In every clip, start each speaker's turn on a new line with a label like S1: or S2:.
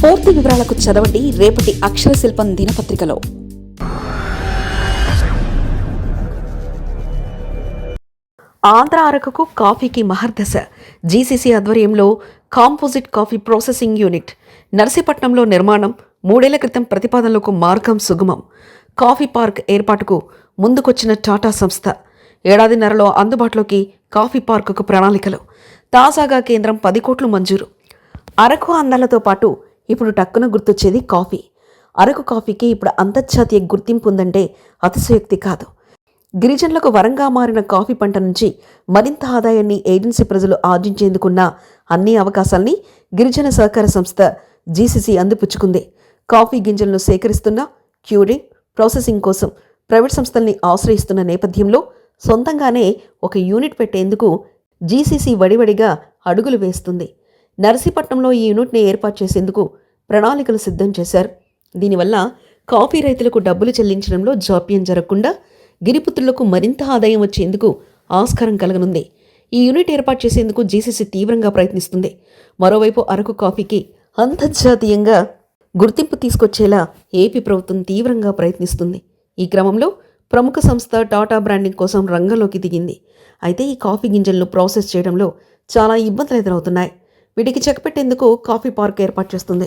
S1: పూర్తి వివరాలకు చదవండి రేపటి అక్షర శిల్పం దినపత్రికలో. ఆంధ్ర అరకుకు కాఫీకి మహర్దశ. జీసీసీ ఆధ్వర్యంలో కాంపోజిట్ కాఫీ ప్రాసెసింగ్ యూనిట్ నర్సీపట్నంలో నిర్మాణం. 3 ఏళ్ల క్రితం ప్రతిపాదనలకు మార్గం సుగమం. కాఫీ పార్క్ ఏర్పాటుకు ముందుకొచ్చిన టాటా సంస్థ. ఏడాదిన్నరలో అందుబాటులోకి కాఫీ పార్కుకు ప్రణాళికలు. తాజాగా కేంద్రం 10 కోట్లు మంజూరు. అరకు అందాలతో పాటు ఇప్పుడు టక్కున గుర్తొచ్చేది కాఫీ. అరకు కాఫీకి ఇప్పుడు అంతర్జాతీయ గుర్తింపు ఉందంటే అతిశయోక్తి కాదు. గిరిజనులకు వరంగా మారిన కాఫీ పంట నుంచి మరింత ఆదాయాన్ని ఏజెన్సీ ప్రజలు ఆర్జించేందుకున్న అన్ని అవకాశాల్ని గిరిజన సహకార సంస్థ జీసీసీ అందిపుచ్చుకుంది. కాఫీ గింజలను సేకరిస్తున్న, క్యూరింగ్, ప్రాసెసింగ్ కోసం ప్రైవేట్ సంస్థల్ని ఆశ్రయిస్తున్న నేపథ్యంలో సొంతంగానే ఒక యూనిట్ పెట్టేందుకు జీసీసీ వడివడిగా అడుగులు వేస్తుంది. నర్సీపట్నంలో ఈ యూనిట్ని ఏర్పాటు చేసేందుకు ప్రణాళికలు సిద్ధం చేశారు. దీనివల్ల కాఫీ రైతులకు డబ్బులు చెల్లించడంలో జాప్యం జరగకుండా గిరిపుత్రులకు మరింత ఆదాయం వచ్చేందుకు ఆస్కారం కలగనుంది. ఈ యూనిట్ ఏర్పాటు చేసేందుకు జీసీసీ తీవ్రంగా ప్రయత్నిస్తుంది. మరోవైపు అరకు కాఫీకి అంతర్జాతీయంగా గుర్తింపు తీసుకొచ్చేలా ఏపీ ప్రభుత్వం తీవ్రంగా ప్రయత్నిస్తుంది. ఈ క్రమంలో ప్రముఖ సంస్థ టాటా బ్రాండింగ్ కోసం రంగంలోకి దిగింది. అయితే ఈ కాఫీ గింజలను ప్రాసెస్ చేయడంలో చాలా ఇబ్బందులు ఎదురవుతున్నాయి. వీటికి చెక్ పెట్టేందుకు కాఫీ పార్క్ ఏర్పాటు చేస్తుంది.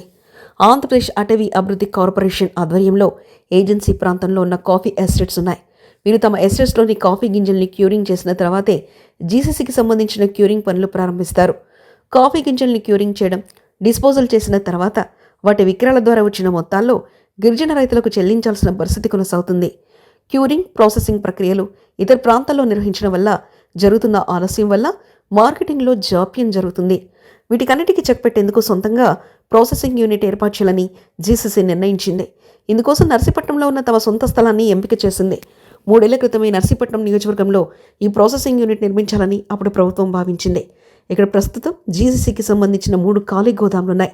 S1: ఆంధ్రప్రదేశ్ అటవీ అభివృద్ధి కార్పొరేషన్ ఆధ్వర్యంలో ఏజెన్సీ ప్రాంతంలో ఉన్న కాఫీ ఎస్టేట్స్ ఉన్నాయి. వీరు తమ ఎస్టేట్స్లోని కాఫీ గింజల్ని క్యూరింగ్ చేసిన తర్వాతే జీసీసీకి సంబంధించిన క్యూరింగ్ పనులు ప్రారంభిస్తారు. కాఫీ గింజల్ని క్యూరింగ్ చేయడం, డిస్పోజల్ చేసిన తర్వాత వాటి విక్రయాల ద్వారా వచ్చిన మొత్తాల్లో గిరిజన రైతులకు చెల్లించాల్సిన పరిస్థితి కొనసాగుతుంది. క్యూరింగ్, ప్రాసెసింగ్ ప్రక్రియలు ఇతర ప్రాంతాల్లో నిర్వహించడం వల్ల జరుగుతున్న ఆలస్యం వల్ల మార్కెటింగ్లో జాప్యం జరుగుతుంది. వీటికన్నిటికీ చెక్ పెట్టేందుకు సొంతంగా ప్రాసెసింగ్ యూనిట్ ఏర్పాటు చేయాలని జీసీసీ నిర్ణయించింది. ఇందుకోసం నర్సీపట్నంలో ఉన్న తమ సొంత స్థలాన్ని ఎంపిక చేసింది. 3 ఏళ్ల క్రితమే నర్సీపట్నం నియోజకవర్గంలో ఈ ప్రాసెసింగ్ యూనిట్ నిర్మించాలని అప్పుడు ప్రభుత్వం భావించింది. ఇక్కడ ప్రస్తుతం జీసీసీకి సంబంధించిన 3 ఖాళీ గోదాములున్నాయి.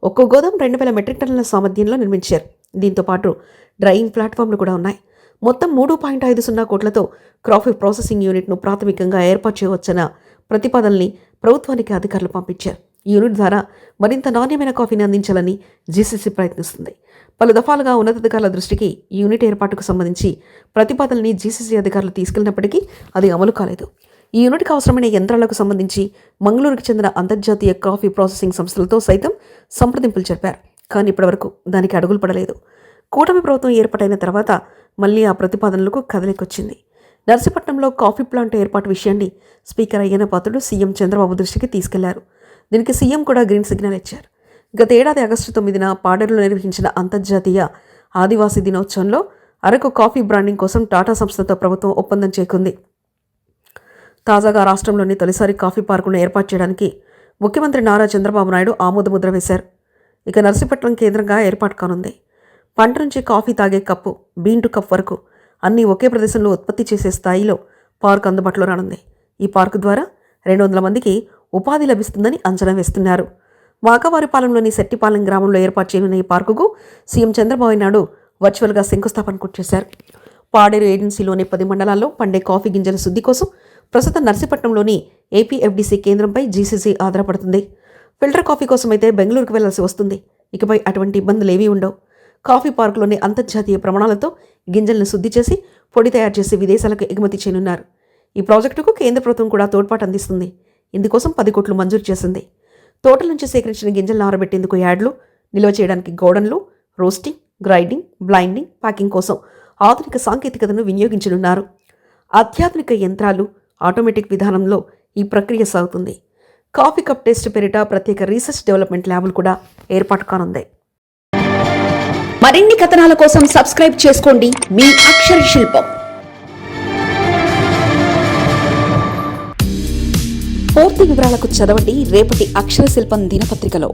S1: ఒక్కో గోదాం 2000 మెట్రిక్ టన్నుల సామర్థ్యంలో నిర్మించారు. దీంతో పాటు డ్రైయింగ్ ప్లాట్ఫామ్లు కూడా ఉన్నాయి. మొత్తం 3.50 కోట్లతో కాఫీ ప్రాసెసింగ్ యూనిట్ను ప్రాథమికంగా ఏర్పాటు చేయవచ్చన్న ప్రతిపాదనల్ని ప్రభుత్వానికి అధికారులు పంపించారు. ఈ యూనిట్ ద్వారా మరింత నాణ్యమైన కాఫీని అందించాలని జీసీసీ ప్రయత్నిస్తుంది. పలు దఫాలుగా ఉన్నతాధికారుల దృష్టికి ఈ యూనిట్ ఏర్పాటుకు సంబంధించి ప్రతిపాదనల్ని జీసీసీ అధికారులు తీసుకెళ్లినప్పటికీ అది అమలు కాలేదు. ఈ యూనిట్కి అవసరమైన యంత్రాలకు సంబంధించి మంగళూరుకు చెందిన అంతర్జాతీయ కాఫీ ప్రాసెసింగ్ సంస్థలతో సైతం సంప్రదింపులు జరిపారు. కానీ ఇప్పటివరకు దానికి అడుగులు పడలేదు. కూటమి ప్రభుత్వం ఏర్పాటైన తర్వాత మళ్లీ ఆ ప్రతిపాదనలకు కదలికొచ్చింది. నర్సీపట్నంలో కాఫీ ప్లాంట్ ఏర్పాటు విషయాన్ని స్పీకర్ అయ్యన్న పాత్రుడు సీఎం చంద్రబాబు దృష్టికి తీసుకెళ్లారు. దీనికి సీఎం కూడా గ్రీన్ సిగ్నల్ ఇచ్చారు. గత ఏడాది ఆగస్టు 9న పాడేరులో నిర్వహించిన అంతర్జాతీయ ఆదివాసీ దినోత్సవంలో అరకు కాఫీ బ్రాండింగ్ కోసం టాటా సంస్థతో ప్రభుత్వం ఒప్పందం చేకుంది. తాజాగా రాష్ట్రంలోని తొలిసారి కాఫీ పార్కును ఏర్పాటు చేయడానికి ముఖ్యమంత్రి నారా చంద్రబాబు నాయుడు ఆమోదముద్ర వేశారు. ఇక నర్సీపట్నం కేంద్రంగా ఏర్పాటు కానుంది. పంట నుంచి కాఫీ తాగే కప్పు, బీన్ టు కప్ వరకు అన్నీ ఒకే ప్రదేశంలో ఉత్పత్తి చేసే స్థాయిలో పార్క్ అందుబాటులో రానుంది. ఈ పార్కు ద్వారా 200 మందికి ఉపాధి లభిస్తుందని అంచనా వేస్తున్నారు. మాకవారిపాలెంలోని శెట్టిపాలెం గ్రామంలో ఏర్పాటు చేయనున్న ఈ పార్కుకు సీఎం చంద్రబాబు నాయుడు వర్చువల్గా శంకుస్థాపన చేశారు. పాడేరు ఏజెన్సీలోని 10 మండలాల్లో పండే కాఫీ గింజల శుద్ధి కోసం ప్రస్తుతం నర్సీపట్నంలోని ఏపీఎఫ్డీసీ కేంద్రంపై జీసీసీ ఆధారపడుతుంది. ఫిల్టర్ కాఫీ కోసం అయితే బెంగళూరుకు వెళ్లాల్సి వస్తుంది. ఇకపై అటువంటి ఇబ్బందులు ఏవీ ఉండవు. కాఫీ పార్కులోని అంతర్జాతీయ ప్రమాణాలతో గింజలను శుద్ధి చేసి పొడి తయారు చేసి విదేశాలకు ఎగుమతి చేయనున్నారు. ఈ ప్రాజెక్టుకు కేంద్ర ప్రభుత్వం కూడా తోడ్పాటు అందిస్తుంది. ఇందుకోసం 10 కోట్లు మంజూరు చేసింది. తోటల నుంచి సేకరించిన గింజలను ఆరబెట్టేందుకు యార్డులు, నిల్వ చేయడానికి గోడన్లు, రోస్టింగ్, గ్రైండింగ్, బ్లైండింగ్, ప్యాకింగ్ కోసం ఆధునిక సాంకేతికతను వినియోగించనున్నారు. అత్యాధునిక యంత్రాలు, ఆటోమేటిక్ విధానంలో ఈ ప్రక్రియ సాగుతుంది. కాఫీ కప్ టెస్ట్ పేరిట ప్రత్యేక రీసెర్చ్ డెవలప్మెంట్ ల్యాబులు కూడా ఏర్పాటు కానుంది. మరిన్ని కథనాల కోసం సబ్స్క్రైబ్ చేసుకోండి మీ అక్షర శిల్పం. పూర్తి వివరాలకు చదవండి రేపటి అక్షర శిల్పం దినపత్రికలో.